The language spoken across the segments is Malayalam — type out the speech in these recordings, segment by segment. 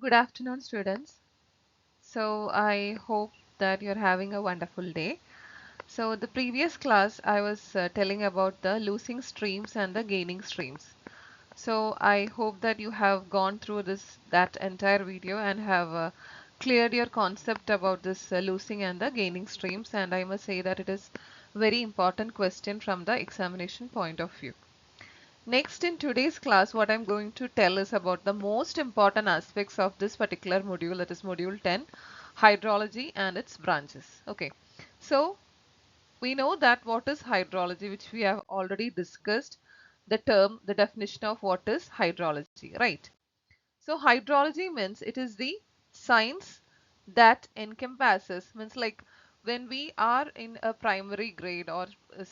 Good afternoon, students. So, I hope that you're having a wonderful day. So, the previous class I was telling about the losing streams and the gaining streams. So, I hope that you have gone through that entire video and have cleared your concept about this losing and the gaining streams. And I must say that it is very important question from the examination point of view. Next, in today's class, what I'm going to tell is about the most important aspects of this particular module, that is module 10, hydrology and its branches. Okay, so we know that what is hydrology, which we have already discussed the term, the definition of what is hydrology, right? So hydrology means it is the science that encompasses, means like when we are in a primary grade or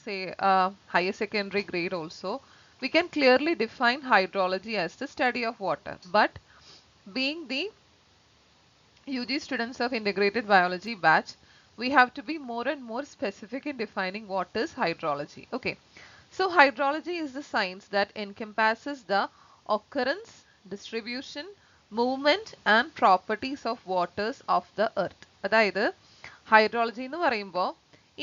say a higher secondary grade also, we can clearly define hydrology as the study of water. But being the UG students of integrated biology batch, we have to be more and more specific in defining what is hydrology. Okay, so hydrology is the science that encompasses the occurrence, distribution, movement and properties of waters of the earth. അതായത് ഹൈഡ്രോളജി എന്ന് പറയുമ്പോൾ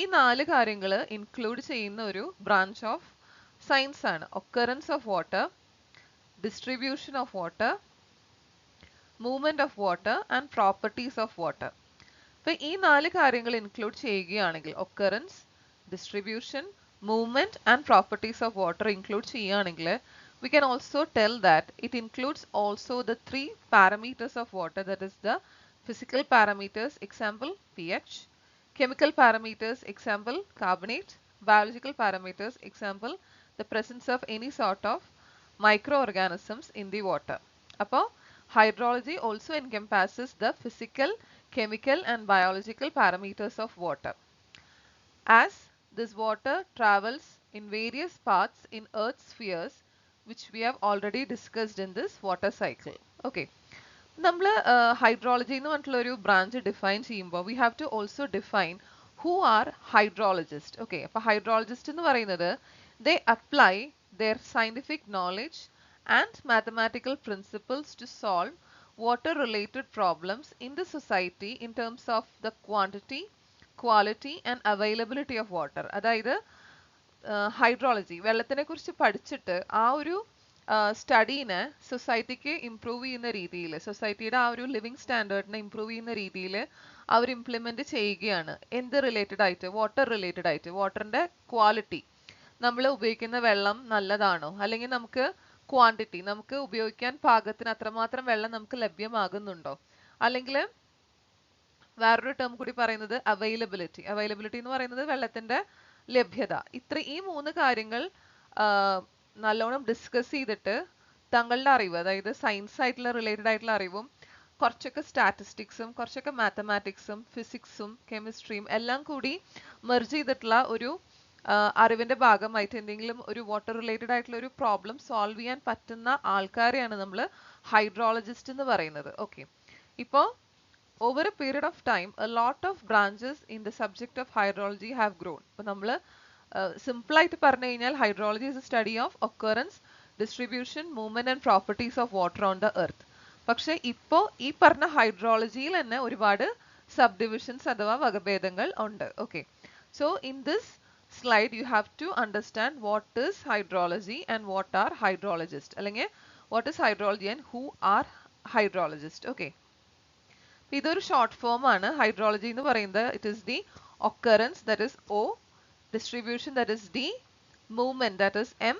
ഈ നാല് കാര്യങ്ങൾ ഇൻക്ലൂഡ് ചെയ്യുന്ന ഒരു ബ്രാഞ്ച് ഓഫ് സയൻസ് ആണ്. Occurrence of water, distribution of water, movement of water and properties of water. അപ്പോൾ ഈ നാല് കാര്യങ്ങൾ ഇൻക്ലൂഡ് ചെയ്യുകയാണെങ്കിൽ occurrence, distribution, movement and properties of water include ചെയ്യുകയാണെങ്കിൽ we can also tell that it includes also the three parameters of water, that is the physical parameters, example pH, chemical parameters, example carbonate, biological parameters, example the presence of any sort of microorganisms in the water. അപ്പോൾ hydrology also encompasses the physical, chemical and biological parameters of water. As this water travels in various paths in Earth's spheres, which we have already discussed in this water cycle. Okay. നമ്മൾ ഹൈഡ്രോളജി എന്ന് പറഞ്ഞിട്ടുള്ള ഒരു ബ്രാഞ്ച് ഡിഫൈൻ ചെയ്യുമ്പോൾ we have to also define who are hydrologist. Okay, അപ്പോൾ ഹൈഡ്രോളജിസ്റ്റ് എന്ന് പറയുന്നത് they apply their scientific knowledge and mathematical principles to solve water related problems in the society in terms of the quantity, quality and availability of water. അതായത് ഹൈഡ്രോളജി വെള്ളത്തിനെ കുറിച്ച് പഠിച്ചിട്ട് ആ ഒരു സ്റ്റഡീനെ സൊസൈറ്റിക്ക് ഇംപ്രൂവ് ചെയ്യുന്ന രീതിയിൽ, സൊസൈറ്റിയുടെ ആ ഒരു ലിവിങ് സ്റ്റാൻഡേർഡിനെ ഇംപ്രൂവ് ചെയ്യുന്ന രീതിയിൽ അവർ ഇംപ്ലിമെന്റ് ചെയ്യുകയാണ്. എന്ത് റിലേറ്റഡ് ആയിട്ട്? വാട്ടർ റിലേറ്റഡ് ആയിട്ട്. വാട്ടറിന്റെ ക്വാളിറ്റി, നമ്മൾ ഉപയോഗിക്കുന്ന വെള്ളം നല്ലതാണോ, അല്ലെങ്കിൽ നമുക്ക് ക്വാണ്ടിറ്റി, നമുക്ക് ഉപയോഗിക്കാൻ പാകത്തിന് അത്രമാത്രം വെള്ളം നമുക്ക് ലഭ്യമാകുന്നുണ്ടോ, അല്ലെങ്കിൽ വേറൊരു ടേം കൂടി പറയുന്നത് അവൈലബിലിറ്റി. അവൈലബിലിറ്റി എന്ന് പറയുന്നത് വെള്ളത്തിന്റെ ലഭ്യത. ഈ മൂന്ന് കാര്യങ്ങൾ നല്ലോണം ഡിസ്കസ് ചെയ്തിട്ട് തങ്ങളുടെ അറിവ്, അതായത് സയൻസ് ആയിട്ടുള്ള റിലേറ്റഡ് ആയിട്ടുള്ള അറിവും കുറച്ചൊക്കെ സ്റ്റാറ്റിസ്റ്റിക്സും കുറച്ചൊക്കെ മാത്തമാറ്റിക്സും ഫിസിക്സും കെമിസ്ട്രിയും എല്ലാം കൂടി മെർജ് ചെയ്തിട്ടുള്ള ഒരു അറിവിന്റെ ഭാഗമായിട്ട് എന്തെങ്കിലും ഒരു വാട്ടർ റിലേറ്റഡ് ആയിട്ടുള്ള ഒരു പ്രോബ്ലം സോൾവ് ചെയ്യാൻ പറ്റുന്ന ആൾക്കാരെയാണ് നമ്മൾ ഹൈഡ്രോളജിസ്റ്റ് എന്ന് പറയുന്നത്. ഓക്കെ, ഇപ്പോൾ over a period of time a lot of branches in the subject of hydrology have grown. ഇപ്പോൾ നമ്മൾ സിമ്പിൾ ആയിട്ട് പറഞ്ഞു കഴിഞ്ഞാൽ hydrology is a study of occurrence, distribution, movement and properties of water on the earth. പക്ഷെ ഇപ്പോൾ ഈ പറഞ്ഞ ഹൈഡ്രോളജിയിൽ തന്നെ ഒരുപാട് സബ് ഡിവിഷൻസ് അഥവാ വകഭേദങ്ങൾ ഉണ്ട്. Okay, so in this slide you have to understand what is hydrology and what are hydrologists, അല്ലെങ്കിൽ what is hydrology and who are hydrologists. Okay, ഇതൊരു ഷോർട്ട് ഫോം ആണ്. ഹൈഡ്രോളജി എന്ന് പറയുന്നത് it is the occurrence, that is O, distribution that is D, movement that is M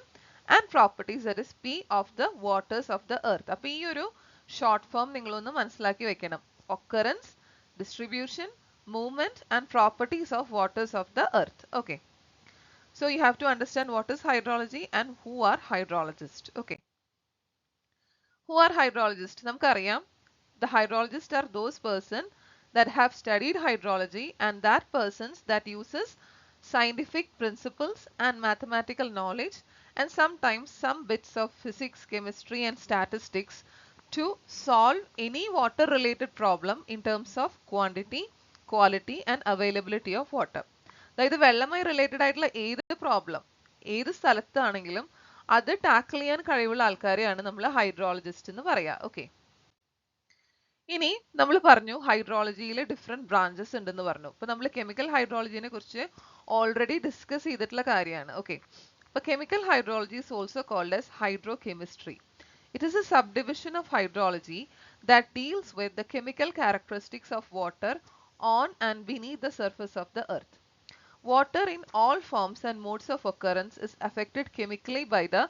and properties that is P of the waters of the earth. അപ്പോൾ ഈ ഒരു ഷോർട്ട് ഫോം നിങ്ങളൊന്ന് മനസ്സിലാക്കി വെക്കണം. Occurrence, distribution, movement and properties of waters of the earth. Okay, so you have to understand what is hydrology and who are hydrologists. Okay, who are hydrologists? നമുക്കറിയാം, the hydrologists are those person that have studied hydrology and that persons that uses scientific principles and mathematical knowledge and sometimes some bits of physics, chemistry and statistics to solve any water related problem in terms of quantity, quality and availability of water. അതായത് വെള്ളമായി റിലേറ്റഡ് ആയിട്ടുള്ള ഏത് പ്രോബ്ലം ഏത് സ്ഥലത്താണെങ്കിലും അത് ടാക്കിൾ ചെയ്യാൻ കഴിവുള്ള ആൾക്കാരെയാണ് നമ്മൾ ഹൈഡ്രോളജിസ്റ്റ് എന്ന് പറയാ. ഓക്കെ, ഇനി നമ്മൾ പറഞ്ഞു ഹൈഡ്രോളജിയിൽ ഡിഫറെന്റ് ബ്രാഞ്ചസ് ഉണ്ടെന്ന് പറഞ്ഞു. ഇപ്പൊ നമ്മൾ കെമിക്കൽ ഹൈഡ്രോളജിനെ കുറിച്ച് ഓൾറെഡി ഡിസ്കസ് ചെയ്തിട്ടുള്ള കാര്യമാണ്. ഓക്കെ, അപ്പൊ chemical hydrology is also called as hydrochemistry. It is a subdivision of hydrology that deals with the chemical characteristics of water on and beneath the surface of the earth. Water in all forms and modes of occurrence is affected chemically by the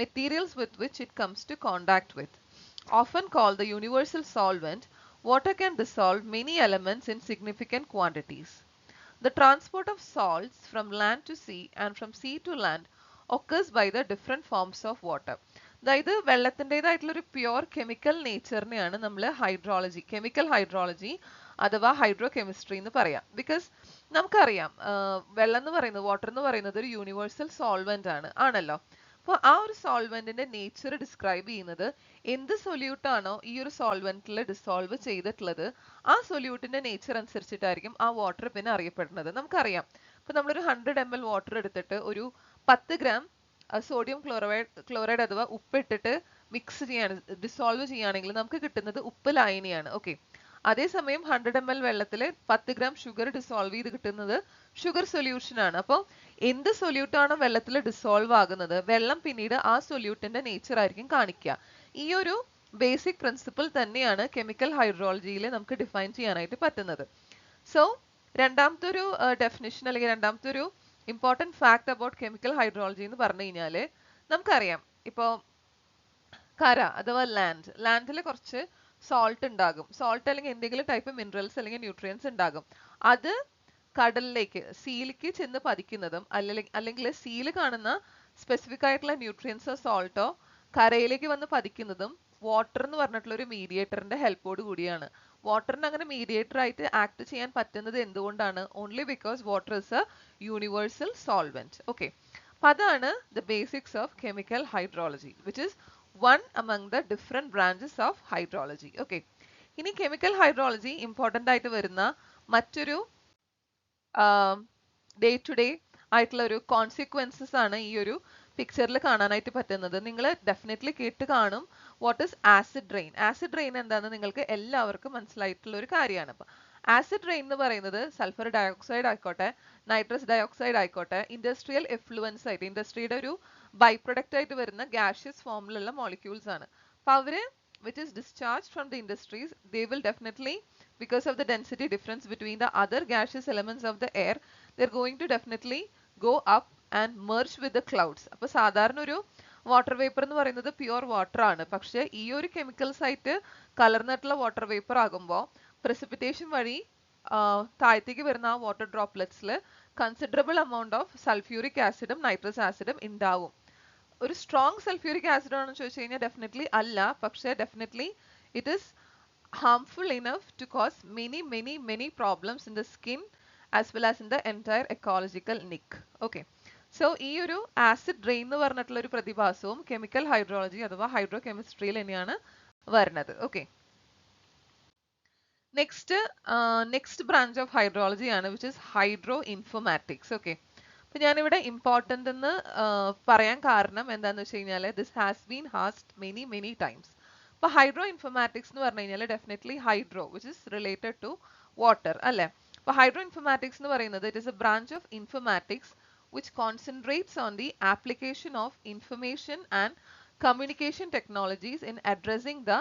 materials with which it comes to contact with. Often called the universal solvent, water can dissolve many elements in significant quantities. The transport of salts from land to sea and from sea to land occurs by the different forms of water. അതായത് വെള്ളത്തിൻ്റെതായിട്ടുള്ള ഒരു പ്യുവർ കെമിക്കൽ നേച്ചറിനെയാണ് നമ്മൾ ഹൈഡ്രോളജി, കെമിക്കൽ ഹൈഡ്രോളജി അഥവാ ഹൈഡ്രോ കെമിസ്ട്രി എന്ന് പറയാം. ബിക്കോസ് നമുക്കറിയാം വെള്ളം എന്ന് പറയുന്നത്, വാട്ടർ എന്ന് പറയുന്നത് ഒരു യൂണിവേഴ്സൽ സോൾവെന്റ് ആണല്ലോ. അപ്പോൾ ആ ഒരു സോൾവെന്റിന്റെ നേച്ചർ ഡിസ്ക്രൈബ് ചെയ്യുന്നത് എന്ത് സൊല്യൂട്ട് ആണോ ഈ ഒരു സോൾവെന്റിൽ ഡിസോൾവ് ചെയ്തിട്ടുള്ളത് ആ സൊല്യൂട്ടിന്റെ നേച്ചർ അനുസരിച്ചിട്ടായിരിക്കും ആ വാട്ടർ പിന്നെ അറിയപ്പെടുന്നത്. നമുക്കറിയാം, ഇപ്പൊ നമ്മളൊരു 100 ml വാട്ടർ എടുത്തിട്ട് ഒരു 10 gram സോഡിയം ക്ലോറൈഡ് അഥവാ ഉപ്പിട്ടിട്ട് മിക്സ് ചെയ്യാണ്, ഡിസോൾവ് ചെയ്യുകയാണെങ്കിൽ നമുക്ക് കിട്ടുന്നത് ഉപ്പ് ലായനിയാണ്. ഓക്കെ, അതേസമയം 100 ml വെള്ളത്തിൽ 10 gram ഷുഗർ ഡിസോൾവ് ചെയ്ത് കിട്ടുന്നത് ഷുഗർ സൊല്യൂഷൻ ആണ്. അപ്പോൾ എന്ത് സൊല്യൂട്ട് ആണോ വെള്ളത്തിൽ ഡിസോൾവ് ആകുന്നത് വെള്ളം പിന്നീട് ആ സൊല്യൂട്ടിന്റെ നേച്ചർ ആയിരിക്കും കാണിക്കുക. ഈ ഒരു ബേസിക് പ്രിൻസിപ്പിൾ തന്നെയാണ് കെമിക്കൽ ഹൈഡ്രോളജിയിൽ നമുക്ക് ഡിഫൈൻ ചെയ്യാനായിട്ട് പറ്റുന്നത്. സോ രണ്ടാമത്തെ ഒരു ഡെഫിനിഷൻ അല്ലെങ്കിൽ രണ്ടാമത്തെ ഒരു important fact about chemical hydrology എന്ന് പറഞ്ഞു കഴിഞ്ഞാല് നമുക്കറിയാം, ഇപ്പോ കര അഥവാ ലാൻഡിൽ കുറച്ച് സോൾട്ട് ഉണ്ടാകും. സോൾട്ട് അല്ലെങ്കിൽ എന്തെങ്കിലും ടൈപ്പ് മിനറൽസ് അല്ലെങ്കിൽ ന്യൂട്രിയൻസ് ഉണ്ടാകും. അത് കടലിലേക്ക് സീയിലേക്ക് ചെന്ന് പതിക്കുന്നതും അല്ലെങ്കിൽ സീയിൽ കാണുന്ന സ്പെസിഫിക് ആയിട്ടുള്ള ന്യൂട്രിയൻസോ സോൾട്ടോ കരയിലേക്ക് വന്ന് പതിക്കുന്നതും വാട്ടർ എന്ന് പറഞ്ഞിട്ടുള്ള ഒരു മീഡിയേറ്ററിന്റെ ഹെൽപ്പോട് കൂടിയാണ്. വാട്ടറിന് അങ്ങനെ മീഡിയേറ്റർ ആയിട്ട് ആക്ട് ചെയ്യാൻ പറ്റുന്നത് എന്തുകൊണ്ടാണ്? Only because water is A universal solvent. Okay, അപ്പൊ അതാണ് the basics of chemical hydrology which is one among the different branches of hydrology. Okay, ഇനി കെമിക്കൽ ഹൈഡ്രോളജി ഇമ്പോർട്ടൻ്റ് ആയിട്ട് വരുന്ന മറ്റൊരു ഡേ ടു ഡേ ആയിട്ടുള്ള ഒരു കോൺസിക്വൻസസ് ആണ് ഈ ഒരു പിക്ചറിൽ കാണാനായിട്ട് പറ്റുന്നത്. നിങ്ങൾ ഡെഫിനറ്റ്ലി കേട്ട് കാണും, what is acid rain. Acid rain എന്താണെന്ന് നിങ്ങൾക്ക് എല്ലാവർക്കും മനസ്സിലായിട്ടുള്ള ഒരു കാര്യമാണ്. അപ്പൊ ആസിഡ് റെയിൻ എന്ന് പറയുന്നത് സൾഫർ ഡയോക്സൈഡ് ആയിക്കോട്ടെ, നൈട്രസ് ഡയോക്സൈഡ് ആയിക്കോട്ടെ, ഇൻഡസ്ട്രിയൽ എഫ്ലുവൻസ് ആയിട്ട് ഇൻഡസ്ട്രിയുടെ ഒരു ബൈ പ്രൊഡക്റ്റ് ആയിട്ട് വരുന്ന ഗാഷ്യസ് ഫോമിലുള്ള മോളിക്യൂൾസ് ആണ്. അപ്പൊ അവര് which is discharged from the industries, they will definitely, because of the density difference between the other gaseous elements of the air, they're going to definitely go up and merge with the clouds. അപ്പൊ സാധാരണ ഒരു വാട്ടർ വേപ്പർ എന്ന് പറയുന്നത് പ്യുവർ വാട്ടർ ആണ്. പക്ഷെ ഈ ഒരു കെമിക്കൽസ് ആയിട്ട് കലർന്നിട്ടുള്ള വാട്ടർ വേപ്പർ ആകുമ്പോൾ precipitation വഴി താഴത്തേക്ക് വരുന്ന ആ വാട്ടർ ഡ്രോപ്ലെറ്റ്സിൽ കൺസിഡറബിൾ എമൗണ്ട് ഓഫ് സൾഫ്യൂരിക് ആസിഡും നൈട്രസ് ആസിഡും ഉണ്ടാവും. ഒരു സ്ട്രോങ് സൾഫ്യൂരിക് ആസിഡ് ആണെന്ന് ചോദിച്ചു കഴിഞ്ഞാൽ ഡെഫിനറ്റ്ലി അല്ല, പക്ഷേ definitely it is harmful enough to cause many problems in the skin as well as in the entire ecological nick. Okay, so ഈ ഒരു ആസിഡ് റെയിൻ എന്ന് പറഞ്ഞിട്ടുള്ള ഒരു പ്രതിഭാസവും കെമിക്കൽ ഹൈഡ്രോളജി അഥവാ ഹൈഡ്രോ കെമിസ്ട്രിയിൽ തന്നെയാണ് വരുന്നത്. Okay, next branch of hydrology ആണ് which is hydro informatics. Okay, അപ്പൊ ഞാനിവിടെ ഇമ്പോർട്ടൻ്റ് എന്ന് പറയാൻ കാരണം എന്താന്ന് വെച്ച് കഴിഞ്ഞാൽ this has been asked many times. അപ്പൊ ഹൈഡ്രോ ഇൻഫോമാറ്റിക്സ് എന്ന് പറഞ്ഞു കഴിഞ്ഞാൽ definitely hydro which is related to water അല്ലെ. അപ്പൊ ഹൈഡ്രോ ഇൻഫോമാറ്റിക്സ് എന്ന് പറയുന്നത് it is a branch of informatics which concentrates on the application of information and communication technologies in addressing the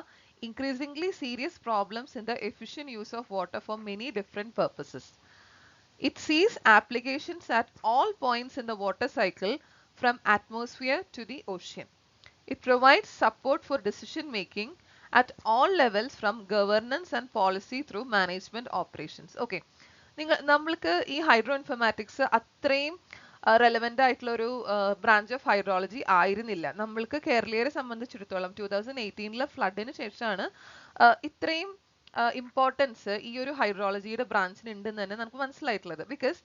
increasingly serious problems in the efficient use of water for many different purposes. It sees applications at all points in the water cycle from atmosphere to the ocean. It provides support for decision making at all levels from governance and policy through management operations. Okay, നമ്മൾക്ക് ഈ ഹൈഡ്രോ ഇൻഫോമാറ്റിക്സ് അത്രയും റെലവെന്റ് ആയിട്ടുള്ള ഒരു ബ്രാഞ്ച് ഓഫ് ഹൈഡ്രോളജി ആയിരുന്നില്ല. നമ്മൾക്ക് കേരളീയരെ സംബന്ധിച്ചിടത്തോളം 2018 ഫ്ലഡിന് ശേഷമാണ് ഇത്രയും ഇമ്പോർട്ടൻസ് ഈ ഒരു ഹൈഡ്രോളജിയുടെ ബ്രാഞ്ചിന് ഉണ്ടെന്ന് തന്നെ നമുക്ക് മനസ്സിലായിട്ടുള്ളത്. ബിക്കോസ്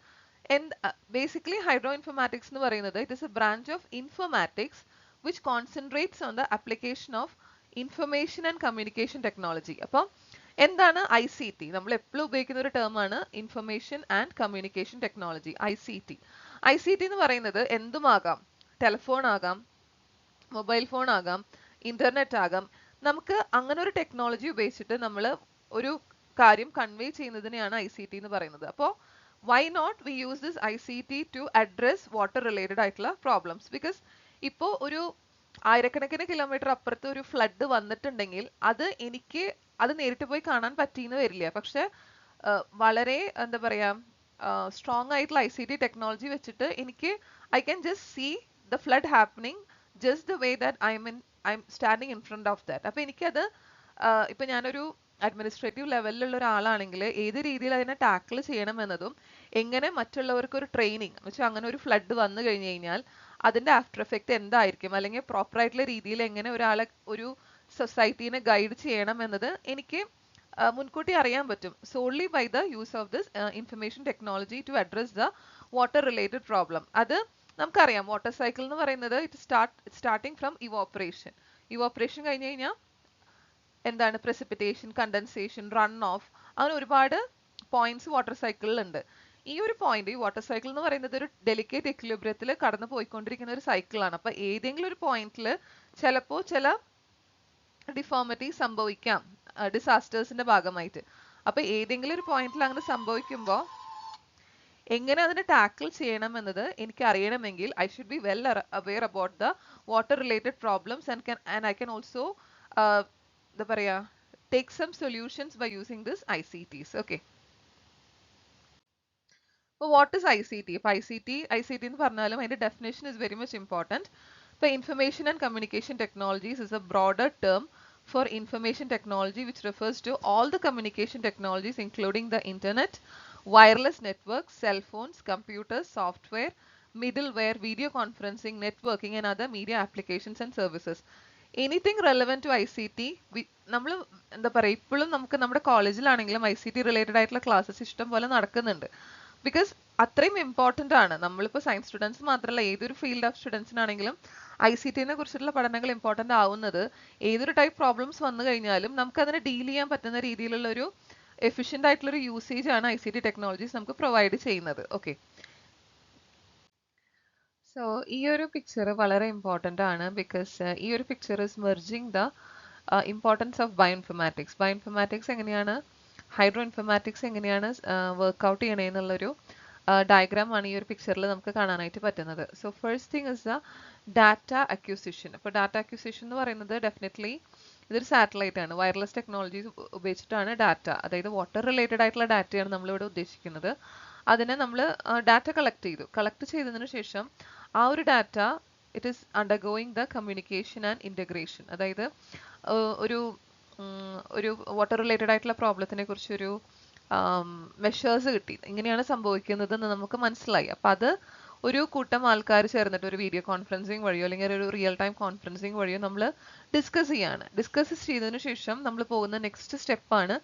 ബേസിക്കലി ഹൈഡ്രോ ഇൻഫോമാറ്റിക്സ് എന്ന് പറയുന്നത് it is a branch of informatics which concentrates on the application of information and communication technology. അപ്പം എന്താണ് ICT? നമ്മൾ എപ്പോഴും ഉപയോഗിക്കുന്ന ഒരു ടേം ആണ് information and communication technology, ICT. ICT എന്ന് പറയുന്നത് എന്തുമാകാം, ടെലിഫോൺ ആകാം, മൊബൈൽ ഫോൺ ആകാം, ഇന്റർനെറ്റ് ആകാം. നമുക്ക് അങ്ങനെ ഒരു ടെക്നോളജി ഉപയോഗിച്ചിട്ട് നമ്മൾ ഒരു കാര്യം കൺവേ ചെയ്യുന്നതിനെയാണ് ICT എന്ന് പറയുന്നത്. അപ്പോൾ why not we use this ICT to address water related ആയിട്ടുള്ള problems? Because ഇപ്പോൾ ഒരു ആയിരക്കണക്കിന് കിലോമീറ്റർ അപ്പുറത്ത് ഒരു ഫ്ലഡ് വന്നിട്ടുണ്ടെങ്കിൽ അത് നേരിട്ട് പോയി കാണാൻ പറ്റിയെന്ന് വരില്ല. പക്ഷെ വളരെ എന്താ പറയാ സ്ട്രോങ് ആയിട്ടുള്ള ICT ടെക്നോളജി വെച്ചിട്ട് I can just see the flood happening just the way that I'm standing in front of that. അപ്പൊ എനിക്കത് ഇപ്പൊ ഞാനൊരു അഡ്മിനിസ്ട്രേറ്റീവ് ലെവലിലുള്ള ഒരാളാണെങ്കിൽ ഏത് രീതിയിൽ അതിനെ ടാക്കിൾ ചെയ്യണം എന്നതും എങ്ങനെ മറ്റുള്ളവർക്ക് ഒരു ട്രെയിനിങ് എന്ന് വെച്ചാൽ അങ്ങനെ ഒരു ഫ്ലഡ് വന്നു കഴിഞ്ഞു കഴിഞ്ഞാൽ അതിന്റെ ആഫ്റ്റർ എഫക്റ്റ് എന്തായിരിക്കും, അല്ലെങ്കിൽ പ്രോപ്പർ ആയിട്ടുള്ള രീതിയിൽ എങ്ങനെ ഒരു സൊസൈറ്റീനെ ഗൈഡ് ചെയ്യണം എന്നത് എനിക്ക് മുൻകൂട്ടി അറിയാൻ പറ്റും, so only by the use of this information technology to address the water related problem. അത് നമുക്കറിയാം വാട്ടർ സൈക്കിൾ എന്ന് പറയുന്നത് സ്റ്റാർട്ടിങ് ഫ്രം ഇവോപ്പറേഷൻ കഴിഞ്ഞ് കഴിഞ്ഞാൽ എന്താണ് precipitation, condensation, run off, അങ്ങനെ ഒരുപാട് പോയിന്റ്സ് വാട്ടർ സൈക്കിളിൽ ഉണ്ട്. ഈ ഒരു പോയിന്റ് ഈ വാട്ടർ സൈക്കിൾ എന്ന് പറയുന്നത് ഒരു ഡെലിക്കേറ്റ് എക്വിലിബ്രിയത്തിൽ കടന്നു പോയിക്കൊണ്ടിരിക്കുന്ന ഒരു സൈക്കിളാണ്. അപ്പൊ ഏതെങ്കിലും ഒരു പോയിന്റിൽ ചിലപ്പോൾ ചില ഡിഫോമിറ്റി സംഭവിക്കാം ഡിസാസ്റ്റേഴ്സിന്റെ ഭാഗമായിട്ട്. അപ്പൊ ഏതെങ്കിലും ഒരു പോയിന്റിൽ അങ്ങനെ സംഭവിക്കുമ്പോൾ എങ്ങനെ അതിനെ ടാക്കിൾ ചെയ്യണം എന്നത് എനിക്ക് അറിയണമെങ്കിൽ I should be well aware about the water related problems and I can also എന്താ പറയാ take some solutions by using this ICTs. Okay. So what is ICT? ഇപ്പൊ ICT എന്ന് പറഞ്ഞാലും അതിന്റെ definition is very much important. ഇപ്പൊ Information and Communication Technologies is a broader term for information technology which refers to all the communication technologies including the internet, wireless networks, cell phones, computers, software, middleware, video conferencing, networking and other media applications and services. Anything relevant to ICT, നമ്മൾ എന്താ പറയുക ഇപ്പോഴും നമുക്ക് നമ്മുടെ കോളേജിലാണെങ്കിലും ICT റിലേറ്റഡ് ആയിട്ടുള്ള ക്ലാസ്സസ് ഇഷ്ടം പോലെ നടക്കുന്നുണ്ട്. ബിക്കോസ് അത്രയും ഇമ്പോർട്ടൻ്റ് ആണ്. നമ്മളിപ്പോൾ സയൻസ് സ്റ്റുഡൻസ് മാത്രമല്ല ഏതൊരു ഫീൽഡ് ഓഫ് സ്റ്റുഡൻസിനാണെങ്കിലും ICTനെ കുറിച്ചിട്ടുള്ള പഠനങ്ങൾ ഇമ്പോർട്ടൻ്റ് ആവുന്നത് ഏതൊരു ടൈപ്പ് പ്രോബ്ലംസ് വന്നു കഴിഞ്ഞാലും നമുക്ക് അതിനെ ഡീൽ ചെയ്യാൻ പറ്റുന്ന രീതിയിലുള്ള ഒരു എഫിഷ്യൻ്റ് ആയിട്ടുള്ള ഒരു യൂസേജ് ആണ് ICT ടെക്നോളജീസ് നമുക്ക് പ്രൊവൈഡ് ചെയ്യുന്നത്. ഓക്കെ, സോ ഈ ഒരു പിക്ചർ വളരെ ഇമ്പോർട്ടൻ്റ് ആണ്. ബിക്കോസ് ഈ ഒരു picture is merging the importance of bioinformatics. Bioinformatics എങ്ങനെയാണ്, ഹൈഡ്രോ ഇൻഫർമാറ്റിക്സ് എങ്ങനെയാണ് വർക്ക്ഔട്ട് ചെയ്യണേ എന്നുള്ളൊരു ഡയഗ്രാം ആണ് ഈ ഒരു പിക്ചറിൽ നമുക്ക് കാണാനായിട്ട് പറ്റുന്നത്. So first thing is the data acquisition. അപ്പോൾ ഡാറ്റ അക്യൂസിഷൻ എന്ന് പറയുന്നത് ഡെഫിനറ്റ്ലി ഇതൊരു സാറ്റലൈറ്റ് ആണ്. വയർലെസ് ടെക്നോളജീസ് ഉപയോഗിച്ചിട്ടാണ് ഡാറ്റ, അതായത് വാട്ടർ റിലേറ്റഡ് ആയിട്ടുള്ള ഡാറ്റയാണ് നമ്മളിവിടെ ഉദ്ദേശിക്കുന്നത്. അതിനെ നമ്മൾ ഡാറ്റ കളക്ട് ചെയ്തതിനു ശേഷം ആ ഒരു data it is undergoing the communication and integration. അതായത് ഒരു വാട്ടർ റിലേറ്റഡ് ആയിട്ടുള്ള പ്രോബ്ലത്തിനെ കുറിച്ചൊരു മെഷേഴ്സ് കിട്ടി, ഇങ്ങനെയാണ് സംഭവിക്കുന്നതെന്ന് നമുക്ക് മനസ്സിലായി. അപ്പം അത് ഒരു കൂട്ടം ആൾക്കാർ ചേർന്നിട്ട് ഒരു വീഡിയോ കോൺഫറൻസിങ് വഴിയോ അല്ലെങ്കിൽ ഒരു റിയൽ ടൈം കോൺഫറൻസിങ് വഴിയോ നമ്മൾ ഡിസ്കസ് ചെയ്തതിനു ശേഷം നമ്മൾ പോകുന്ന നെക്സ്റ്റ് സ്റ്റെപ്പാണ്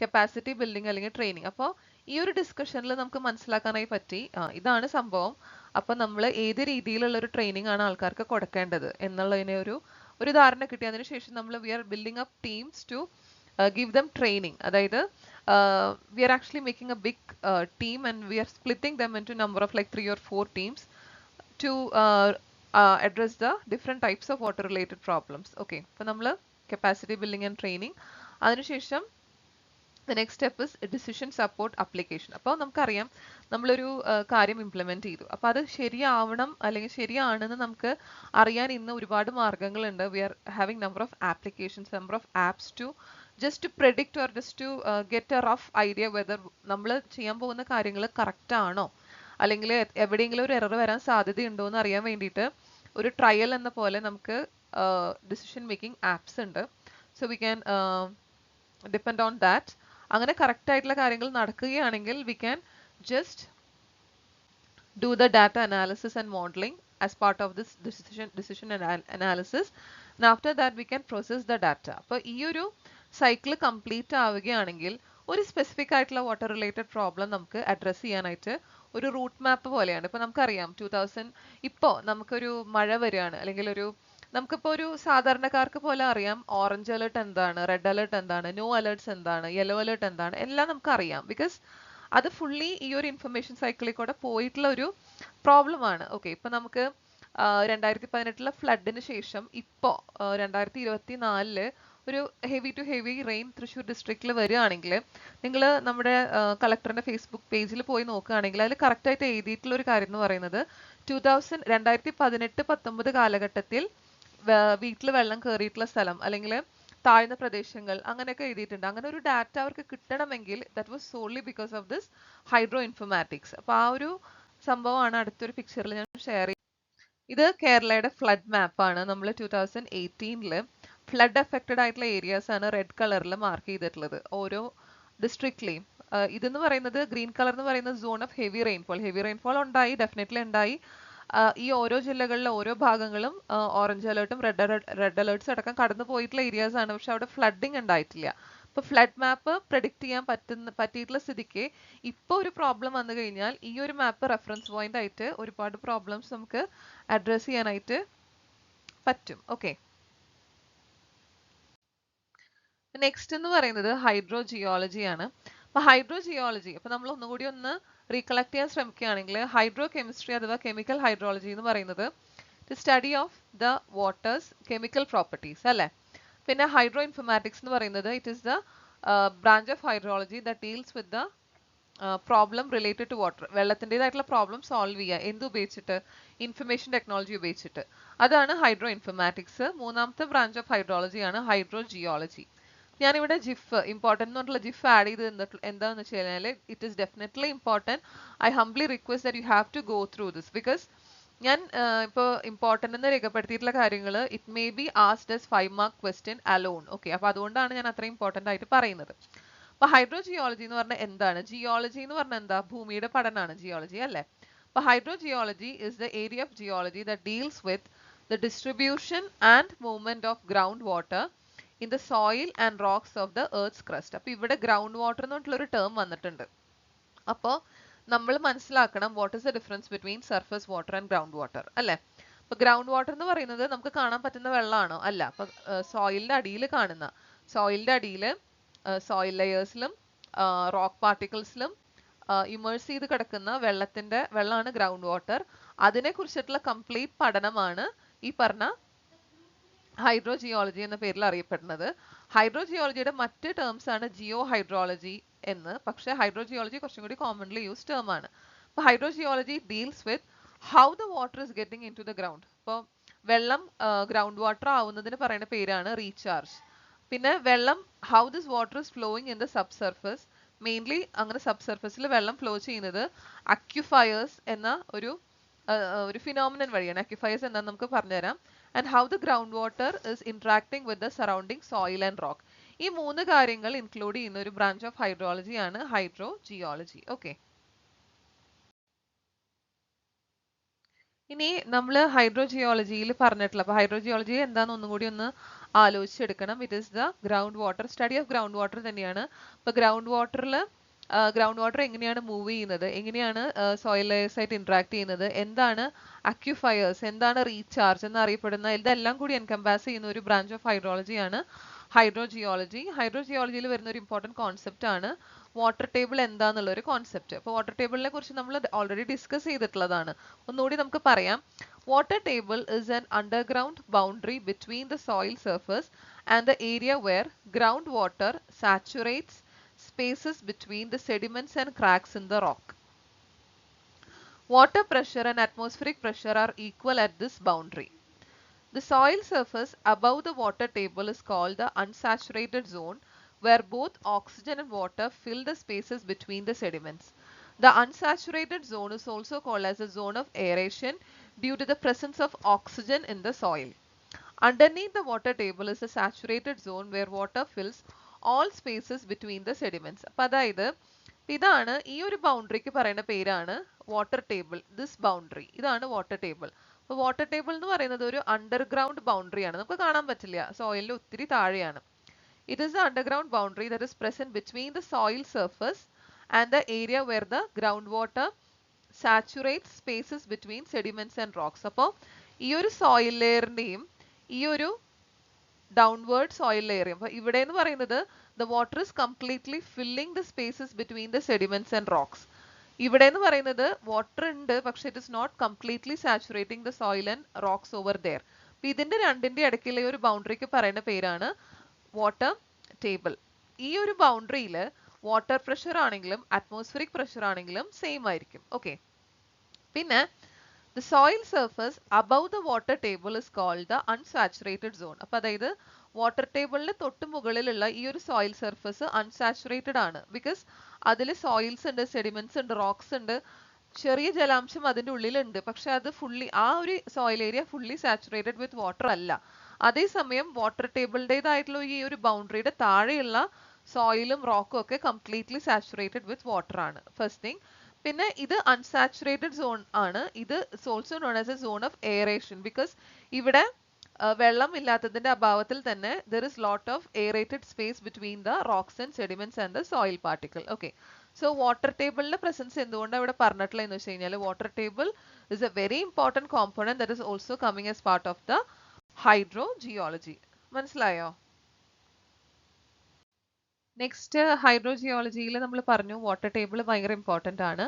കപ്പാസിറ്റി ബിൽഡിംഗ് അല്ലെങ്കിൽ ട്രെയിനിങ്. അപ്പോൾ ഈ ഒരു ഡിസ്കഷനിൽ നമുക്ക് മനസ്സിലാക്കാനായി പറ്റി ഇതാണ് സംഭവം. അപ്പം നമ്മൾ ഏത് രീതിയിലുള്ള ഒരു ട്രെയിനിങ് ആണ് ആൾക്കാർക്ക് കൊടുക്കേണ്ടത് എന്നുള്ളതിനെ ഒരു ധാരണ കിട്ടി. അതിനുശേഷം നമ്മൾ we are building up teams to give them training. അതായത് we are actually making a big team and we are splitting them into number of like 3 or 4 teams to address the different types of water related problems. Okay, അപ്പോൾ നമ്മൾ capacity building and training. അതിനുശേഷം the next step is decision support application. അപ്പോൾ നമുക്കറിയാം നമ്മളൊരു കാര്യം ഇംപ്ലിമെന്റ് ചെയ്തു, അപ്പോൾ അത് ശരിയാവണം അല്ലെങ്കിൽ ശരിയാണെന്ന് നമുക്ക് അറിയാൻ ഇന്ന് ഒരുപാട് മാർഗങ്ങളുണ്ട്. we are having number of applications, number of apps to just to predict or just to get a rough idea whether നമ്മൾ ചെയ്യാൻ പോകുന്ന കാര്യങ്ങൾ കറക്റ്റ് ആണോ അല്ലെങ്കിൽ എവിടെയെങ്കിലും ഒരു എറർ വരാൻ സാധ്യതയുണ്ടോ എന്ന് അറിയാൻ വേണ്ടിയിട്ട് ഒരു ട്രയൽ എന്ന പോലെ നമുക്ക് ഡിസിഷൻ മേക്കിംഗ് ആപ്സ് ഉണ്ട്. So we can depend on that. അങ്ങനെ കറക്റ്റ് ആയിട്ടുള്ള കാര്യങ്ങൾ നടക്കുകയാണെങ്കിൽ we can just do the data analysis and modeling as part of this decision analysis, and after that we can process the data. അപ്പോൾ ഈ ഒരു സൈക്കിൾ കംപ്ലീറ്റ് ആവുകയാണെങ്കിൽ ഒരു സ്പെസിഫിക് ആയിട്ടുള്ള വാട്ടർ റിലേറ്റഡ് പ്രോബ്ലം നമുക്ക് അഡ്രസ്സ് ചെയ്യാനായിട്ട് ഒരു റൂട്ട് മാപ്പ് പോലെയാണ്. ഇപ്പോൾ നമുക്കറിയാം ഇപ്പോൾ നമുക്കൊരു മഴ വരികയാണ് അല്ലെങ്കിൽ നമുക്കിപ്പോൾ ഒരു സാധാരണക്കാർക്ക് പോലെ അറിയാം ഓറഞ്ച് അലേർട്ട് എന്താണ്, റെഡ് അലേർട്ട് എന്താണ്, നോ അലേർട്ട്സ് എന്താണ്, യെല്ലോ അലേർട്ട് എന്താണ്, എല്ലാം നമുക്കറിയാം. ബിക്കോസ് അത് ഫുള്ളി ഈ ഒരു ഇൻഫർമേഷൻ സൈക്കിളിൽ കൂടെ പോയിട്ടുള്ള ഒരു പ്രോബ്ലം ആണ്. ഓക്കെ, ഇപ്പൊ നമുക്ക് 2018 ഫ്ലഡിന് ശേഷം ഇപ്പോൾ 2024 ഒരു heavy to heavy rain Thrissur ഡിസ്ട്രിക്റ്റിൽ വരികയാണെങ്കിൽ നിങ്ങൾ നമ്മുടെ കളക്ടറിന്റെ ഫേസ്ബുക്ക് പേജിൽ പോയി നോക്കുകയാണെങ്കിൽ അതിൽ കറക്റ്റായിട്ട് എഴുതിയിട്ടുള്ള ഒരു കാര്യം എന്ന് പറയുന്നത് 2018-19 കാലഘട്ടത്തിൽ വീട്ടിൽ വെള്ളം കയറിയിട്ടുള്ള സ്ഥലം അല്ലെങ്കിൽ താഴ്ന്ന പ്രദേശങ്ങൾ അങ്ങനെയൊക്കെ എഴുതിയിട്ടുണ്ട്. അങ്ങനെ ഒരു ഡാറ്റ അവർക്ക് കിട്ടണമെങ്കിൽ that was സോൺലി because of this hydro informatics. അപ്പൊ ആ ഒരു സംഭവമാണ് അടുത്തൊരു പിക്ചറിൽ ഞാൻ ഷെയർ ചെയ്യും. ഇത് കേരളയുടെ ഫ്ലഡ് മാപ്പാണ്. നമ്മൾ 2018 ഫ്ലഡ് അഫക്റ്റഡ് ആയിട്ടുള്ള ഏരിയാസ് ആണ് റെഡ് കളറിൽ മാർക്ക് ചെയ്തിട്ടുള്ളത് ഓരോ ഡിസ്ട്രിക്റ്റിലെയും. ഇതെന്ന് പറയുന്നത് ഗ്രീൻ കളർ എന്ന് പറയുന്നത് zone of heavy rainfall. Heavy rainfall ഉണ്ടായി, ഡെഫിനറ്റ്ലി ഉണ്ടായി. ഈ ഓരോ ജില്ലകളിലെ ഓരോ ഭാഗങ്ങളും ഓറഞ്ച് അലേർട്ടും റെഡ് അലേർട്ട്സ് അടക്കം കടന്നു പോയിട്ടുള്ള ഏരിയാസ് ആണ്. പക്ഷെ അവിടെ ഫ്ലഡിങ് ഉണ്ടായിട്ടില്ല. ഇപ്പൊ ഫ്ലഡ് മാപ്പ് പ്രെഡിക്റ്റ് ചെയ്യാൻ പറ്റിയിട്ടുള്ള സ്ഥിതിക്ക് ഇപ്പൊ ഒരു പ്രോബ്ലം വന്നു കഴിഞ്ഞാൽ ഈ ഒരു മാപ്പ് റെഫറൻസ് പോയിന്റ് ആയിട്ട് ഒരുപാട് പ്രോബ്ലംസ് നമുക്ക് അഡ്രസ് ചെയ്യാനായിട്ട് പറ്റും. ഓക്കെ, നെക്സ്റ്റ് എന്ന് പറയുന്നത് ഹൈഡ്രോ ജിയോളജി ആണ്. അപ്പൊ ഹൈഡ്രോ ജിയോളജി അപ്പൊ നമ്മൾ ഒന്നുകൂടി ഒന്ന് റീകളക്ട് ചെയ്യാൻ ശ്രമിക്കുകയാണെങ്കിൽ ഹൈഡ്രോ കെമിസ്ട്രി അഥവാ കെമിക്കൽ ഹൈഡ്രോളജി എന്ന് പറയുന്നത് study of the water's chemical properties അല്ലെ. പിന്നെ ഹൈഡ്രോ ഇൻഫർമാറ്റിക്സ് എന്ന് പറയുന്നത് it is the branch of hydrology that deals with the problem related to water. വെള്ളത്തിൻ്റെതായിട്ടുള്ള പ്രോബ്ലം സോൾവ് ചെയ്യുക എന്ത് ഉപയോഗിച്ചിട്ട്? ഇൻഫർമേഷൻ ടെക്നോളജി ഉപയോഗിച്ചിട്ട്. അതാണ് ഹൈഡ്രോ ഇൻഫർമാറ്റിക്സ്. മൂന്നാമത്തെ ബ്രാഞ്ച് ഓഫ് ഹൈഡ്രോളജി ആണ് ഹൈഡ്രോ ജിയോളജി. ഞാനിവിടെ ജിഫ് ഇമ്പോർട്ടൻ്റ് എന്നുള്ള ജിഫ് ആഡ് ചെയ്ത് എന്താണെന്ന് വെച്ച് കഴിഞ്ഞാൽ it is definitely important. I humbly request that you have to go through this because ഞാൻ ഇപ്പോൾ ഇമ്പോർട്ടൻ്റ് എന്ന് രേഖപ്പെടുത്തിയിട്ടുള്ള കാര്യങ്ങൾ it may be asked as 5 mark question alone. Okay, അപ്പോൾ അതുകൊണ്ടാണ് ഞാൻ അത്ര ഇമ്പോർട്ടൻ്റ് ആയിട്ട് പറയുന്നത്. അപ്പൊ ഹൈഡ്രോ ജിയോളജി എന്ന് പറഞ്ഞാൽ എന്താണ്? ജിയോളജി എന്ന് പറഞ്ഞാൽ എന്താ? ഭൂമിയുടെ പഠനമാണ് ജിയോളജി അല്ലേ. അപ്പൊ hydro geology is the area of geology that deals with the distribution and movement of ground water in the soil and rocks of the earth's crest. അപ്പൊ ഇവിടെ ഗ്രൗണ്ട് വാട്ടർ എന്ന് പറഞ്ഞിട്ടുള്ള ഒരു ടേം വന്നിട്ടുണ്ട്. അപ്പോൾ നമ്മൾ മനസ്സിലാക്കണം what is the difference between surface water and ground water അല്ലെ. അപ്പൊ ഗ്രൗണ്ട് വാട്ടർ എന്ന് പറയുന്നത് നമുക്ക് കാണാൻ പറ്റുന്ന വെള്ളമാണോ? അല്ല. അപ്പൊ സോയിലിന്റെ അടിയിൽ കാണുന്ന സോയിലിന്റെ അടിയിൽ സോയിൽ ലെയേഴ്സിലും റോക്ക് പാർട്ടിക്കിൾസിലും ഇമേഴ്സ് ചെയ്ത് കിടക്കുന്ന വെള്ളമാണ് ഗ്രൗണ്ട് വാട്ടർ. അതിനെ കുറിച്ചിട്ടുള്ള കംപ്ലീറ്റ് പഠനമാണ് ഈ പറഞ്ഞ ഹൈഡ്രോ ജിയോളജി എന്ന പേരിൽ അറിയപ്പെടുന്നത്. ഹൈഡ്രോ ജിയോളജിയുടെ മറ്റ് ടേംസ് ആണ് ജിയോ ഹൈഡ്രോളജി എന്ന്. പക്ഷേ ഹൈഡ്രോ ജിയോളജി കുറച്ചും കൂടി കോമൺലി യൂസ് ടേം ആണ്. അപ്പോൾ hydrogeology deals with how the water is getting into the ground. അപ്പോൾ വെള്ളം ഗ്രൗണ്ട് വാട്ടർ ആവുന്നതിന് പറയുന്ന പേരാണ് റീചാർജ്. പിന്നെ വെള്ളം how this water is flowing in the sub surface. Mainly അങ്ങനെ സബ് സർഫസിൽ വെള്ളം ഫ്ലോ ചെയ്യുന്നത് അക്യുഫയേഴ്സ് എന്ന ഒരു ഫിനോമിനൻ വഴിയാണ്. അക്യുഫയേഴ്സ് എന്താണെന്ന് നമുക്ക് പറഞ്ഞുതരാം. And how the ground water is interacting with the surrounding soil and rock. ഈ 3 കാര്യങ്ങൾ ഇൻക്ലൂഡ് ചെയ്യുന്ന ഒരു ബ്രാഞ്ച് ഓഫ് ഹൈഡ്രോളജി ആണ് ഹൈഡ്രോ ജിയോളജി. ഓക്കെ, ഇനി നമ്മൾ ഹൈഡ്രോ ജിയോളജിയിൽ പറഞ്ഞിട്ടുള്ള അപ്പൊ ഹൈഡ്രോ ജിയോളജി എന്താണെന്ന് ഒന്നുകൂടി ഒന്ന് ആലോചിച്ചെടുക്കണം. It is the ground water study of ground water തന്നെയാണ്. അപ്പൊ ഗ്രൗണ്ട് വാട്ടർ എങ്ങനെയാണ് മൂവ് ചെയ്യുന്നത്, എങ്ങനെയാണ് സോയിൽ ലെയേഴ്സ് ആയിട്ട് ഇന്ററാക്ട് ചെയ്യുന്നത്, എന്താണ് അക്യുഫയേഴ്സ്, എന്താണ് റീചാർജ് എന്നറിയപ്പെടുന്ന ഇതെല്ലാം കൂടി എൻകംപാസ് ചെയ്യുന്ന ഒരു ബ്രാഞ്ച് ഓഫ് ഹൈഡ്രോളജി ആണ് ഹൈഡ്രോ ജിയോളജി. ഹൈഡ്രോ ജിയോളജിയിൽ വരുന്ന ഒരു ഇമ്പോർട്ടൻറ്റ് കോൺസെപ്റ്റ് ആണ് വാട്ടർ ടേബിൾ എന്താന്നുള്ള ഒരു കോൺസെപ്റ്റ്. അപ്പോൾ വാട്ടർ ടേബിളിനെ കുറിച്ച് നമ്മൾ ഓൾറെഡി ഡിസ്കസ് ചെയ്തിട്ടുള്ളതാണ്. ഒന്നുകൂടി നമുക്ക് പറയാം. Water table is an underground boundary between the soil surface and the area where ground water saturates spaces between the sediments and cracks in the rock. Water pressure and atmospheric pressure are equal at this boundary. The soil surface above the water table is called the unsaturated zone, where both oxygen and water fill the spaces between the sediments. The unsaturated zone is also called as a zone of aeration due to the presence of oxygen in the soil. Underneath the water table is a saturated zone where water fills all spaces between the sediments. അപ്പോൾ അതായത് ഇതാണ് ഈ ഒരു ബൗണ്ടറിക്ക് പറയുന്ന പേരാണ് വാട്ടർ ടേബിൾ. ദിസ് ബൗണ്ടറി ഇതാണ് വാട്ടർ ടേബിൾ. അപ്പോൾ വാട്ടർ ടേബിൾ എന്ന് പറയുന്നത് ഒരു അണ്ടർഗ്രൗണ്ട് ബൗണ്ടറി ആണ്. നമുക്ക് കാണാൻ പറ്റില്ല, സോയിലിൽ ഒത്തിരി താഴെയാണ്. It is the underground boundary that is present between the soil surface and the area where the ground water saturate spaces between sediments and rocks. അപ്പോൾ ഈ ഒരു സോയിൽ ലെയറിന്റെയും ഈ ഒരു ഡൗൺവേർഡ് സോയിൽ ലെയർ. അപ്പൊ ഇവിടെ എന്ന് പറയുന്നത് the water is completely filling the spaces between the sediments and rocks. ഇവിടെ എന്ന് പറയുന്നത് വാട്ടർ ഉണ്ട്, പക്ഷെ it is not completely saturating the soil and rocks over there. അപ്പൊ ഇതിന്റെ രണ്ടിന്റെ ഇടയ്ക്കുള്ള ഒരു ബൗണ്ടറിക്ക് പറയുന്ന പേരാണ് വാട്ടർ ടേബിൾ. ഈ ഒരു ബൗണ്ടറിയിൽ വാട്ടർ പ്രഷർ ആണെങ്കിലും അറ്റ്മോസ്ഫിയറിക് പ്രഷർ ആണെങ്കിലും സെയിം ആയിരിക്കും. ഓക്കെ. പിന്നെ the soil surface above the water table is called the unsaturated zone. അപ്പോൾ അതായത് വാട്ടർ ടേബിളിന് തൊട്ട് മുകളിലുള്ള ഈ ഒരു സോയിൽ സർഫസ് അൺസാച്ചുറേറ്റഡ് ആണ്. ബിക്കോസ് അതിൽ സോയിൽസ് ഉണ്ട്, സെഡിമെന്റ്സ് ഉണ്ട്, റോക്സ് ഉണ്ട്, ചെറിയ ജലാംശം അതിന്റെ ഉള്ളിലുണ്ട്. പക്ഷെ അത് ഫുള്ളി, ആ ഒരു soil area fully saturated with water അല്ല. അതേസമയം വാട്ടർ ടേബിളിൻ്റെതായിട്ടുള്ള ഈ ഒരു ബൗണ്ടറിയുടെ താഴെയുള്ള സോയിലും റോക്കും ഒക്കെ കംപ്ലീറ്റ്ലി സാച്ചുറേറ്റഡ് വിത്ത് വാട്ടർ ആണ്. First thing. പിന്നെ ഇത് അൺസാച്ചുറേറ്റഡ് സോൺ ആണ്. ഇത് also known as A zone of aeration. Because ഇവിടെ വെള്ളം ഇല്ലാത്തതിന്റെ അഭാവത്തിൽ തന്നെ there is lot of aerated space between the rocks and sediments and the soil particle. Okay. So water table presence എന്തുകൊണ്ടാണ് ഇവിടെ പറഞ്ഞിട്ടുള്ളത് എന്ന് വെച്ച് കഴിഞ്ഞാൽ water table is a very important component that is also coming as part of the hydrogeology. മനസ്സിലായോ? നെക്സ്റ്റ് ഹൈഡ്രോജിയോളജിയിൽ നമ്മൾ പറഞ്ഞു വാട്ടർ ടേബിൾ ഭയങ്കര ഇമ്പോർട്ടൻ്റ് ആണ്.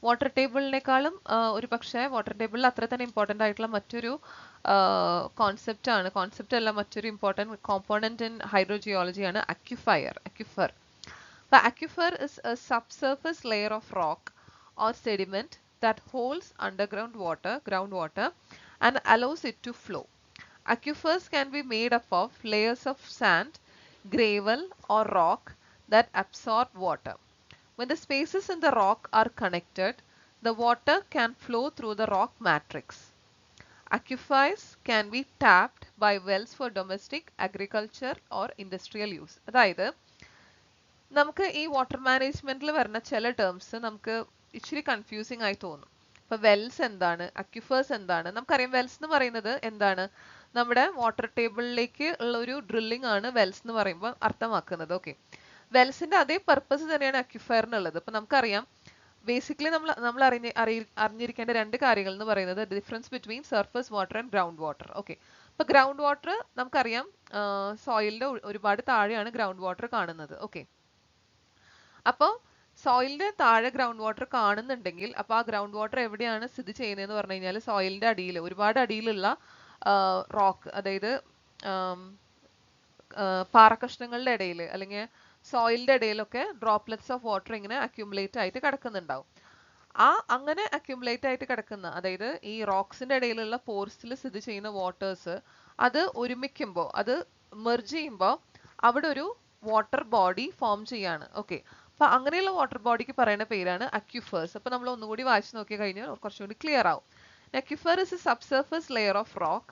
വാട്ടർ ടേബിളിനേക്കാളും ഒരു പക്ഷേ വാട്ടർ ടേബിളിൽ അത്ര തന്നെ ഇമ്പോർട്ടൻ്റ് ആയിട്ടുള്ള മറ്റൊരു കോൺസെപ്റ്റ് ആണ്, കോൺസെപ്റ്റ് അല്ല, മറ്റൊരു ഇമ്പോർട്ടൻറ്റ് കോമ്പോണൻറ്റ് ഇൻ ഹൈഡ്രോജിയോളജിയാണ് aquifer. Aquifer. The aquifer is a subsurface layer of rock or sediment that holds underground water, groundwater, and allows it to flow. Aquifers can be made up of layers of sand, gravel, or rock that absorb water. When the spaces in the rock are connected, the water can flow through the rock matrix. Aquifers can be tapped by wells for domestic, agriculture, or industrial use. അതായത് നമുക്ക് ഈ വാട്ടർ മാനേജ്മെന്റിൽ വരുന്ന ചില ടേംസ് നമുക്ക് ഇച്ചിരി കൺഫ്യൂസിങ് ആയി തോന്നും. ഇപ്പൊ വെൽസ് എന്താണ്, അക്യുഫേഴ്സ് എന്താണ്? നമുക്കറിയാം വെൽസ് എന്ന് പറയുന്നത് എന്താണ്, നമ്മുടെ വാട്ടർ ടേബിളിലേക്ക് ഉള്ള ഒരു ഡ്രില്ലിംഗ് ആണ് വെൽസ് എന്ന് പറയുമ്പോൾ അർത്ഥമാക്കുന്നത്. ഓക്കെ. വെൽസിന്റെ അതേ പർപ്പസ് തന്നെയാണ് അക്യുഫയറിനുള്ളത്. ഇപ്പൊ നമുക്കറിയാം ബേസിക്കലി നമ്മൾ അറിഞ്ഞിരിക്കേണ്ട രണ്ട് കാര്യങ്ങൾ എന്ന് പറയുന്നത് difference between surface water and ground water. Okay. ഇപ്പൊ ഗ്രൗണ്ട് വാട്ടർ നമുക്കറിയാം സോയിലിന്റെ ഒരുപാട് താഴെയാണ് ഗ്രൗണ്ട് വാട്ടർ കാണുന്നത്. ഓക്കെ. അപ്പോൾ സോയിലിന്റെ താഴെ ഗ്രൗണ്ട് വാട്ടർ കാണുന്നുണ്ടെങ്കിൽ അപ്പൊ ആ ഗ്രൗണ്ട് വാട്ടർ എവിടെയാണ് സ്ഥിതി ചെയ്യുന്നതെന്ന് പറഞ്ഞു കഴിഞ്ഞാൽ സോയിലിന്റെ അടിയിൽ, ഒരുപാട് അടിയിലുള്ള റോക്ക്, അതായത് പാറക്കഷ്ണങ്ങളുടെ ഇടയിൽ അല്ലെങ്കിൽ സോയിലിന്റെ ഇടയിലൊക്കെ ഡ്രോപ്ലെറ്റ്സ് ഓഫ് വാട്ടർ ഇങ്ങനെ അക്യുമുലേറ്റ് ആയിട്ട് കിടക്കുന്നുണ്ടാവും. ആ അങ്ങനെ അക്യുമുലേറ്റ് ആയിട്ട് കിടക്കുന്ന, അതായത് ഈ റോക്സിന്റെ ഇടയിലുള്ള പോർസിൽ സ്ഥിതി ചെയ്യുന്ന വാട്ടേഴ്സ് അത് ഒരുമിക്കുമ്പോൾ, അത് മെർജ് ചെയ്യുമ്പോൾ അവിടെ ഒരു വാട്ടർ ബോഡി ഫോം ചെയ്യാണ്. ഓക്കെ. അപ്പൊ അങ്ങനെയുള്ള വാട്ടർ ബോഡിക്ക് പറയുന്ന പേരാണ് അക്യുഫേഴ്സ്. അപ്പൊ നമ്മൾ ഒന്നുകൂടി വായിച്ചു നോക്കി കഴിഞ്ഞാൽ കുറച്ചുകൂടി ക്ലിയർ ആവും. Aquifer is a subsurface layer of rock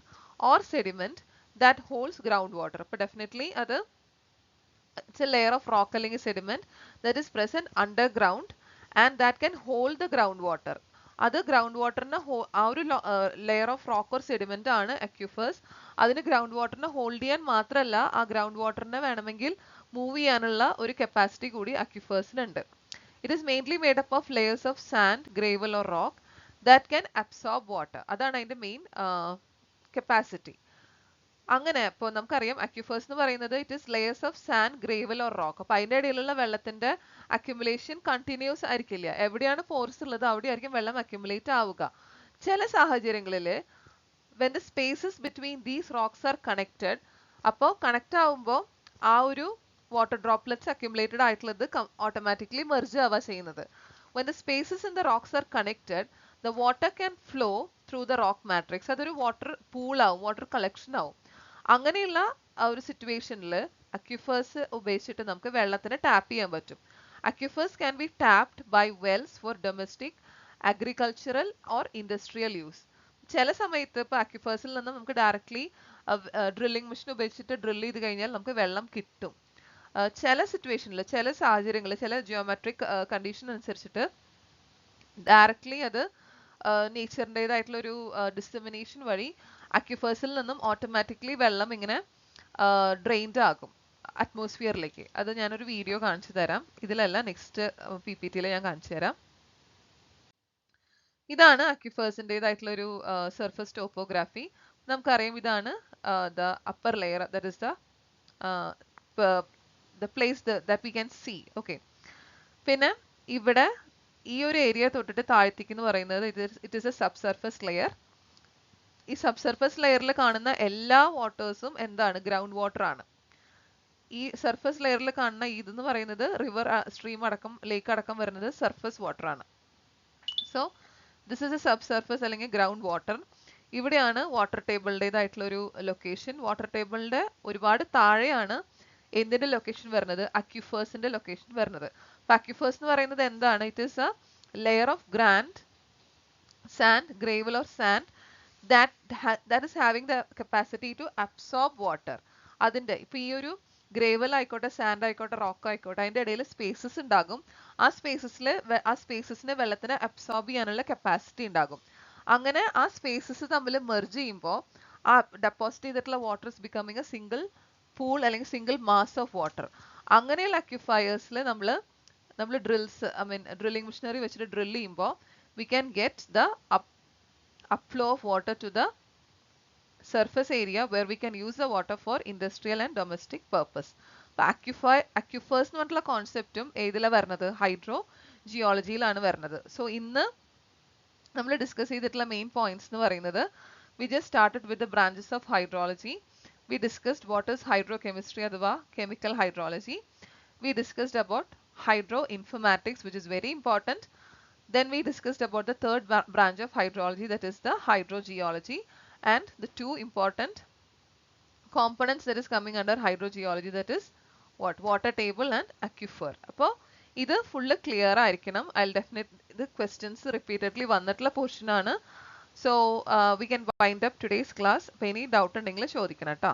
or sediment that holds ground water. അപ്പൊ ഡെഫിനറ്റ്ലി അത് it's a layer of rock അല്ലെങ്കിൽ sediment that is present underground and that can hold the groundwater. അത് ഗ്രൗണ്ട് വാട്ടറിനെ ആ ഒരു layer of rock or sediment ആണ് അക്യുഫേഴ്സ്. അതിന് ഗ്രൗണ്ട് വാട്ടറിനെ ഹോൾഡ് ചെയ്യാൻ മാത്രമല്ല ആ ഗ്രൗണ്ട് വാട്ടറിനെ വേണമെങ്കിൽ മൂവ് ചെയ്യാനുള്ള ഒരു കപ്പാസിറ്റി കൂടി അക്യുഫേഴ്സിനുണ്ട്. It is mainly made up of layers of sand, gravel or rock that can absorb water. അതാണ് അതിന്റെ മെയിൻ കപ്പാസിറ്റി. അങ്ങനെ ഇപ്പോൾ നമുക്കറിയാം അക്യുഫേഴ്സ് എന്ന് പറയുന്നത് it is layers of sand, gravel or rock. അപ്പൊ അതിന്റെ ഇടയിലുള്ള വെള്ളത്തിന്റെ അക്യുമുലേഷൻ കണ്ടിന്യൂസ് ആയിരിക്കില്ല. എവിടെയാണ് ഫോഴ്സ് ഉള്ളത് അവിടെ ആയിരിക്കും വെള്ളം അക്യുമുലേറ്റ് ആവുക. ചില സാഹചര്യങ്ങളിൽ when the spaces between these rocks are connected, അപ്പോൾ കണക്ട് ആവുമ്പോൾ ആ ഒരു വാട്ടർ ഡ്രോപ്ലെറ്റ്സ് അക്യുമുലേറ്റഡ് ആയിട്ടുള്ളത് ഓട്ടോമാറ്റിക്കലി മെർജ് ആവുക ചെയ്യുന്നത്. when the spaces in the rocks are connected, the water can flow through the rock matrix. അതൊരു വാട്ടർ പൂൾ ആവും, വാട്ടർ കളക്ഷൻ ആവും. അങ്ങനെയുള്ള ആ ഒരു സിറ്റുവേഷനിൽ അക്യുഫേഴ്സ് ഉപയോഗിച്ചിട്ട് നമുക്ക് വെള്ളത്തിന് ടാപ്പ് ചെയ്യാൻ പറ്റും. Aquifers can be tapped by wells for domestic, agricultural or industrial use. ചില സമയത്ത് ഇപ്പൊ അക്യുഫേഴ്സിൽ നിന്ന് നമുക്ക് ഡയറക്ട്ലി ഡ്രില്ലിംഗ് മെഷീൻ ഉപയോഗിച്ചിട്ട് ഡ്രിൽ ചെയ്ത് കഴിഞ്ഞാൽ നമുക്ക് വെള്ളം കിട്ടും. ചില സിറ്റുവേഷനിൽ, ചില സാഹചര്യങ്ങളിൽ, ചില ജിയോമെട്രിക് കണ്ടീഷൻ അനുസരിച്ചിട്ട് ഡയറക്ട്ലി അത് നേച്ചറിൻ്റെതായിട്ടുള്ള ഒരു ഡിസമിനേഷൻ വഴി അക്യുഫേഴ്സിൽ നിന്നും ഓട്ടോമാറ്റിക്കലി വെള്ളം ഇങ്ങനെ ഡ്രെയിൻഡ് ആകും അറ്റ്മോസ്ഫിയറിലേക്ക്. അത് ഞാനൊരു വീഡിയോ കാണിച്ചു തരാം. ഇതിലല്ല, നെക്സ്റ്റ് PPT ഞാൻ കാണിച്ചു തരാം. ഇതാണ് അക്യുഫേഴ്സിൻ്റെതായിട്ടുള്ള ഒരു സർഫസ് ടോപ്പോഗ്രാഫി. നമുക്കറിയാം ഇതാണ് the upper layer, that is the place that we can see. Okay. പിന്നെ ഇവിടെ ഈ ഒരു ഏരിയ തൊട്ടിട്ട് താഴത്തേക്ക് എന്ന് പറയുന്നത് it is a subsurface layer. ഈ സബ്സർഫസ് ലെയറിൽ കാണുന്ന എല്ലാ വാട്ടേഴ്സും എന്താണ്, ഗ്രൗണ്ട് വാട്ടർ ആണ്. ഈ സർഫസ് ലെയറിൽ കാണുന്ന ഇതെന്ന് പറയുന്നത് റിവർ സ്ട്രീം അടക്കം ലേക്ക് അടക്കം വരുന്നത് സർഫസ് വാട്ടർ ആണ്. So this is A sub surface അല്ലെങ്കിൽ ഗ്രൗണ്ട് വാട്ടർ. ഇവിടെയാണ് വാട്ടർ ടേബിളിൻ്റെതായിട്ടുള്ള ഒരു ലൊക്കേഷൻ. വാട്ടർ ടേബിളിന്റെ ഒരുപാട് താഴെയാണ് എന്തിന്റെ ലൊക്കേഷൻ വരുന്നത്, അക്യുഫേഴ്സിന്റെ ലൊക്കേഷൻ വരുന്നത്. അപ്പൊ അക്യുഫേഴ്സ് എന്ന് പറയുന്നത് എന്താണ്? It is A layer of grand sand, gravel or sand that is having the capacity to absorb water. അതിന്റെ ഇപ്പൊ ഈ ഒരു ഗ്രേവൽ ആയിക്കോട്ടെ, സാൻഡ് ആയിക്കോട്ടെ, റോക്ക് ആയിക്കോട്ടെ, അതിന്റെ ഇടയിൽ സ്പേസസ് ഉണ്ടാകും. ആ സ്പേസസിനെ വെള്ളത്തിനെ അബ്സോർബ് ചെയ്യാനുള്ള കപ്പാസിറ്റി ഉണ്ടാകും. അങ്ങനെ ആ സ്പേസസ് തമ്മിൽ മെർജ് ചെയ്യുമ്പോൾ ആ ഡെപ്പോസിറ്റ് ചെയ്തിട്ടുള്ള water is becoming A single pool അല്ലെങ്കിൽ സിംഗിൾ മാസ് ഓഫ് വാട്ടർ. അങ്ങനെയുള്ള അക്യുഫയേഴ്സിൽ നമ്മൾ ഡ്രിൽസ് ഡ്രില്ലിംഗ് മെഷീനറി വെച്ചിട്ട് ഡ്രിൽ ചെയ്യുമ്പോൾ we can get the upflow of water to the surface area where we can use the water for industrial and domestic purpose. Aquifers എന്ന് പറഞ്ഞിട്ടുള്ള കോൺസെപ്റ്റും ഏതിലാ വരുന്നത്? ഹൈഡ്രോ ജിയോളജിയിലാണ് വരുന്നത്. സോ ഇന്ന് നമ്മൾ ഡിസ്കസ് ചെയ്തിട്ടുള്ള മെയിൻ പോയിന്റ്സ് എന്ന് പറയുന്നത്, we just started with the branches of hydrology. We discussed what is hydrochemistry അഥവാ chemical hydrology. We discussed about hydroinformatics, which is very important. Then we discussed about the third branch of hydrology, that is the hydrogeology, and the two important components that is coming under hydrogeology, that is what? Water table and aquifer. അപ്പോൾ ഇത് ഫുള്ള് ക്ലിയർ ആയിരിക്കണം. ഇത് ക്വസ്റ്റ്യൻസ് റിപ്പീറ്റഡ്ലി വന്നിട്ടുള്ള പോർഷൻ ആണ്. So we can wind up today's class. അപ്പോൾ ഇനി ഡൗട്ട് ഉണ്ടെങ്കിൽ ചോദിക്കണം കേട്ടോ.